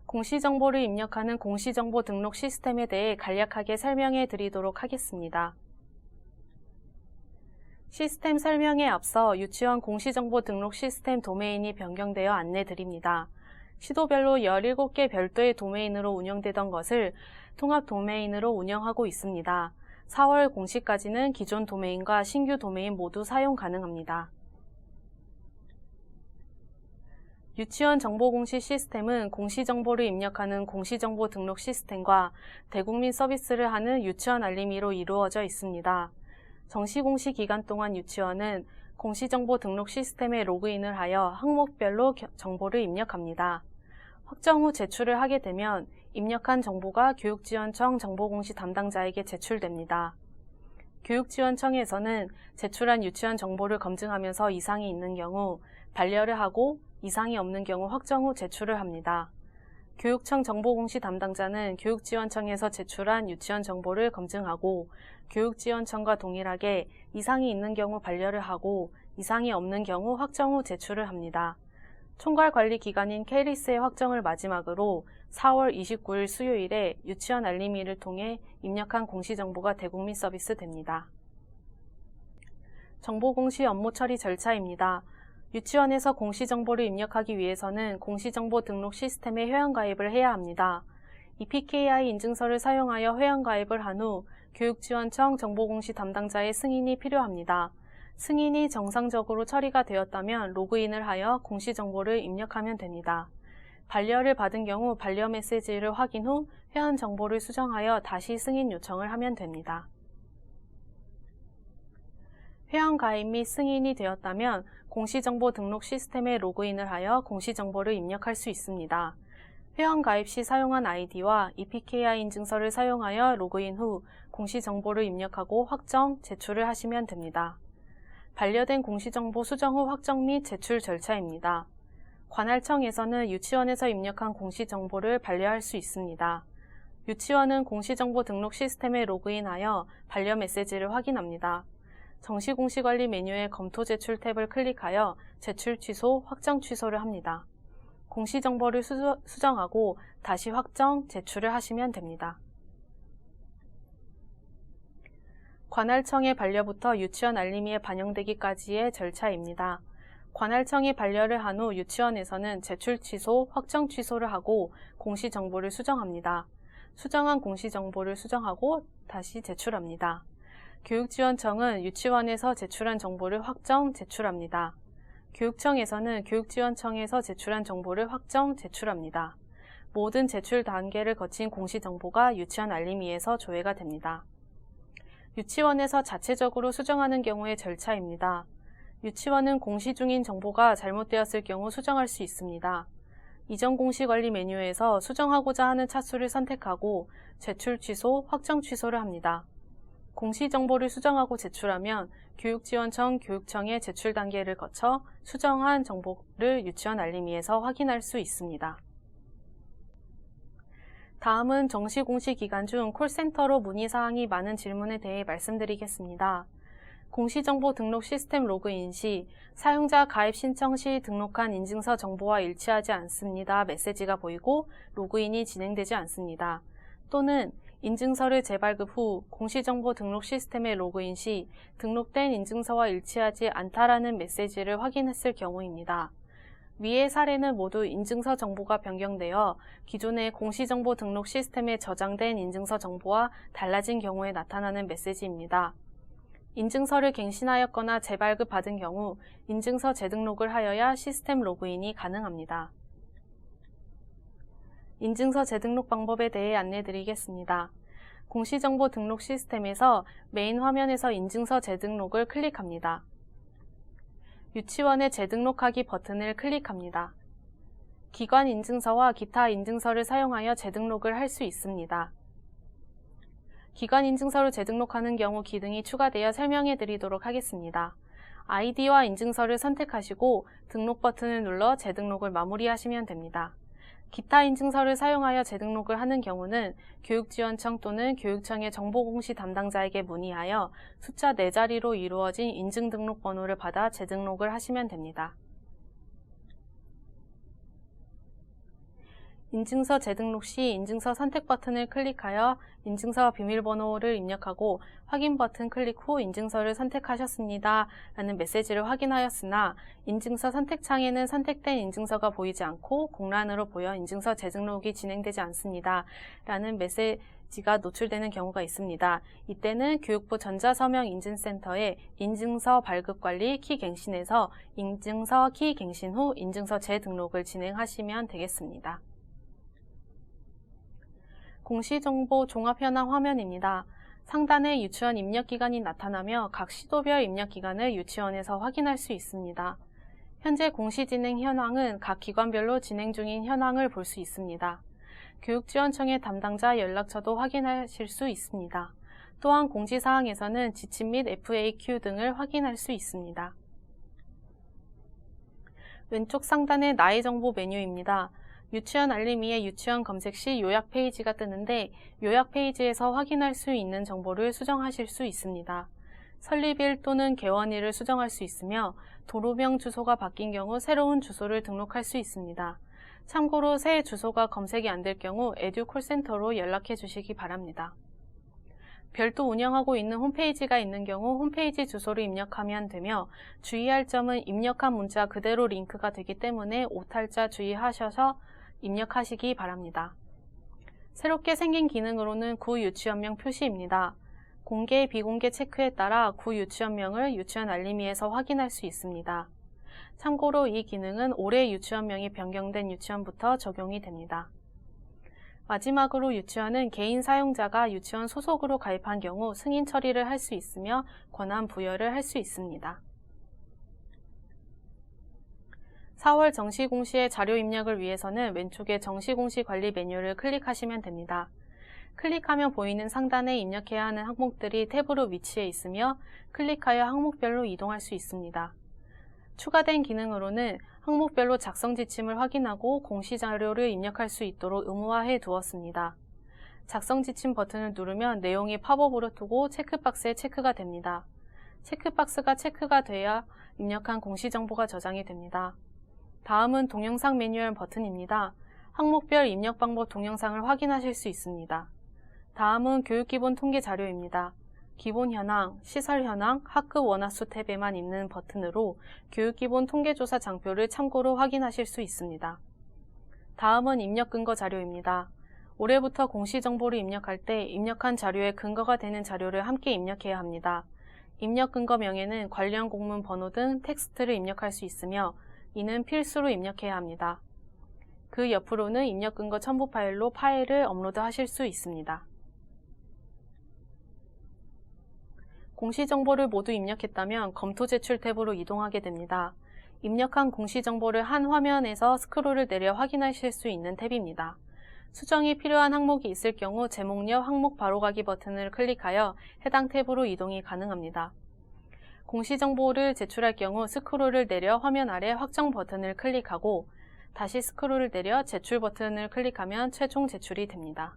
공시정보를 입력하는 공시정보 등록 시스템에 대해 간략하게 설명해 드리도록 하겠습니다. 시스템 설명에 앞서 유치원 공시정보 등록 시스템 도메인이 변경되어 안내 드립니다. 시도별로 17개 별도의 도메인으로 운영되던 것을 통합 도메인으로 운영하고 있습니다. 4월 공시까지는 기존 도메인과 신규 도메인 모두 사용 가능합니다. 유치원 정보공시 시스템은 공시정보를 입력하는 공시정보 등록 시스템과 대국민 서비스를 하는 유치원 알림이로 이루어져 있습니다. 정시공시 기간 동안 유치원은 공시정보 등록 시스템에 로그인을 하여 항목별로 정보를 입력합니다. 확정 후 제출을 하게 되면 입력한 정보가 교육지원청 정보공시 담당자에게 제출됩니다. 교육지원청에서는 제출한 유치원 정보를 검증하면서 이상이 있는 경우 반려를 하고 이상이 없는 경우 확정 후 제출을 합니다. 교육청 정보공시 담당자는 교육지원청에서 제출한 유치원 정보를 검증하고 교육지원청과 동일하게 이상이 있는 경우 반려를 하고 이상이 없는 경우 확정 후 제출을 합니다. 총괄관리 기관인 케이리스의 확정을 마지막으로 4월 29일 수요일에 유치원 알림이를 통해 입력한 공시정보가 대국민 서비스 됩니다. 정보공시 업무 처리 절차입니다. 유치원에서 공시정보를 입력하기 위해서는 공시정보 등록 시스템에 회원가입을 해야 합니다. 이 PKI 인증서를 사용하여 회원가입을 한 후 교육지원청 정보공시 담당자의 승인이 필요합니다. 승인이 정상적으로 처리가 되었다면 로그인을 하여 공시정보를 입력하면 됩니다. 반려를 받은 경우 반려 메시지를 확인 후 회원 정보를 수정하여 다시 승인 요청을 하면 됩니다. 회원 가입 및 승인이 되었다면 공시정보 등록 시스템에 로그인을 하여 공시정보를 입력할 수 있습니다. 회원 가입 시 사용한 아이디와 EPKI 인증서를 사용하여 로그인 후 공시정보를 입력하고 확정, 제출을 하시면 됩니다. 반려된 공시정보 수정 후 확정 및 제출 절차입니다. 관할청에서는 유치원에서 입력한 공시정보를 반려할 수 있습니다. 유치원은 공시정보 등록 시스템에 로그인하여 반려 메시지를 확인합니다. 정시공시관리 메뉴의 검토 제출 탭을 클릭하여 제출 취소, 확정 취소를 합니다. 공시정보를 수정하고 다시 확정, 제출을 하시면 됩니다. 관할청의 반려부터 유치원 알림이에 반영되기까지의 절차입니다. 관할청이 반려를 한 후 유치원에서는 제출 취소, 확정 취소를 하고 공시정보를 수정합니다. 수정한 공시정보를 수정하고 다시 제출합니다. 교육지원청은 유치원에서 제출한 정보를 확정, 제출합니다. 교육청에서는 교육지원청에서 제출한 정보를 확정, 제출합니다. 모든 제출 단계를 거친 공시정보가 유치원 알림이에서 조회가 됩니다. 유치원에서 자체적으로 수정하는 경우의 절차입니다. 유치원은 공시 중인 정보가 잘못되었을 경우 수정할 수 있습니다. 이전 공시관리 메뉴에서 수정하고자 하는 차수를 선택하고 제출 취소, 확정 취소를 합니다. 공시정보를 수정하고 제출하면 교육지원청, 교육청의 제출 단계를 거쳐 수정한 정보를 유치원 알림이에서 확인할 수 있습니다. 다음은 정시공시 기간 중 콜센터로 문의사항이 많은 질문에 대해 말씀드리겠습니다. 공시정보 등록 시스템 로그인 시 사용자 가입 신청 시 등록한 인증서 정보와 일치하지 않습니다. 메시지가 보이고 로그인이 진행되지 않습니다. 또는 인증서를 재발급 후 공시정보 등록 시스템에 로그인 시 등록된 인증서와 일치하지 않다라는 메시지를 확인했을 경우입니다. 위의 사례는 모두 인증서 정보가 변경되어 기존의 공시정보 등록 시스템에 저장된 인증서 정보와 달라진 경우에 나타나는 메시지입니다. 인증서를 갱신하였거나 재발급 받은 경우 인증서 재등록을 하여야 시스템 로그인이 가능합니다. 인증서 재등록 방법에 대해 안내드리겠습니다. 공시정보 등록 시스템에서 메인 화면에서 인증서 재등록을 클릭합니다. 유치원의 재등록하기 버튼을 클릭합니다. 기관 인증서와 기타 인증서를 사용하여 재등록을 할 수 있습니다. 기관 인증서를 재등록하는 경우 기능이 추가되어 설명해 드리도록 하겠습니다. 아이디와 인증서를 선택하시고 등록 버튼을 눌러 재등록을 마무리하시면 됩니다. 기타 인증서를 사용하여 재등록을 하는 경우는 교육지원청 또는 교육청의 정보공시 담당자에게 문의하여 숫자 4자리로 이루어진 인증등록번호를 받아 재등록을 하시면 됩니다. 인증서 재등록 시 인증서 선택 버튼을 클릭하여 인증서 비밀번호를 입력하고 확인 버튼 클릭 후 인증서를 선택하셨습니다 라는 메시지를 확인하였으나 인증서 선택창에는 선택된 인증서가 보이지 않고 공란으로 보여 인증서 재등록이 진행되지 않습니다 라는 메시지가 노출되는 경우가 있습니다. 이때는 교육부 전자서명인증센터에 인증서 발급관리 키갱신에서 인증서 키갱신 후 인증서 재등록을 진행하시면 되겠습니다. 공시정보 종합현황 화면입니다. 상단에 유치원 입력기간이 나타나며 각 시도별 입력기간을 유치원에서 확인할 수 있습니다. 현재 공시진행 현황은 각 기관별로 진행 중인 현황을 볼 수 있습니다. 교육지원청의 담당자 연락처도 확인하실 수 있습니다. 또한 공지사항에서는 지침 및 FAQ 등을 확인할 수 있습니다. 왼쪽 상단의 나의 정보 메뉴입니다. 유치원 알림이의 유치원 검색 시 요약 페이지가 뜨는데 요약 페이지에서 확인할 수 있는 정보를 수정하실 수 있습니다. 설립일 또는 개원일을 수정할 수 있으며 도로명 주소가 바뀐 경우 새로운 주소를 등록할 수 있습니다. 참고로 새 주소가 검색이 안 될 경우 에듀 콜센터로 연락해 주시기 바랍니다. 별도 운영하고 있는 홈페이지가 있는 경우 홈페이지 주소를 입력하면 되며 주의할 점은 입력한 문자 그대로 링크가 되기 때문에 오탈자 주의하셔서 입력하시기 바랍니다. 새롭게 생긴 기능으로는 구 유치원명 표시입니다. 공개, 비공개 체크에 따라 구 유치원명을 유치원 알림이에서 확인할 수 있습니다. 참고로 이 기능은 올해 유치원명이 변경된 유치원부터 적용이 됩니다. 마지막으로 유치원은 개인 사용자가 유치원 소속으로 가입한 경우 승인 처리를 할 수 있으며 권한 부여를 할 수 있습니다. 4월 정시공시의 자료 입력을 위해서는 왼쪽에 정시공시 관리 메뉴를 클릭하시면 됩니다. 클릭하면 보이는 상단에 입력해야 하는 항목들이 탭으로 위치해 있으며 클릭하여 항목별로 이동할 수 있습니다. 추가된 기능으로는 항목별로 작성 지침을 확인하고 공시 자료를 입력할 수 있도록 의무화해 두었습니다. 작성 지침 버튼을 누르면 내용이 팝업으로 뜨고 체크박스에 체크가 됩니다. 체크박스가 체크가 돼야 입력한 공시 정보가 저장이 됩니다. 다음은 동영상 매뉴얼 버튼입니다. 항목별 입력 방법 동영상을 확인하실 수 있습니다. 다음은 교육기본 통계 자료입니다. 기본 현황, 시설 현황, 학급 원화수 탭에만 있는 버튼으로 교육기본 통계조사 장표를 참고로 확인하실 수 있습니다. 다음은 입력 근거 자료입니다. 올해부터 공시 정보를 입력할 때 입력한 자료의 근거가 되는 자료를 함께 입력해야 합니다. 입력 근거 명에는 관련 공문 번호 등 텍스트를 입력할 수 있으며 이는 필수로 입력해야 합니다. 그 옆으로는 입력 근거 첨부 파일로 파일을 업로드하실 수 있습니다. 공시 정보를 모두 입력했다면 검토 제출 탭으로 이동하게 됩니다. 입력한 공시 정보를 한 화면에서 스크롤을 내려 확인하실 수 있는 탭입니다. 수정이 필요한 항목이 있을 경우 제목역 항목 바로가기 버튼을 클릭하여 해당 탭으로 이동이 가능합니다. 공시 정보를 제출할 경우 스크롤을 내려 화면 아래 확정 버튼을 클릭하고 다시 스크롤을 내려 제출 버튼을 클릭하면 최종 제출이 됩니다.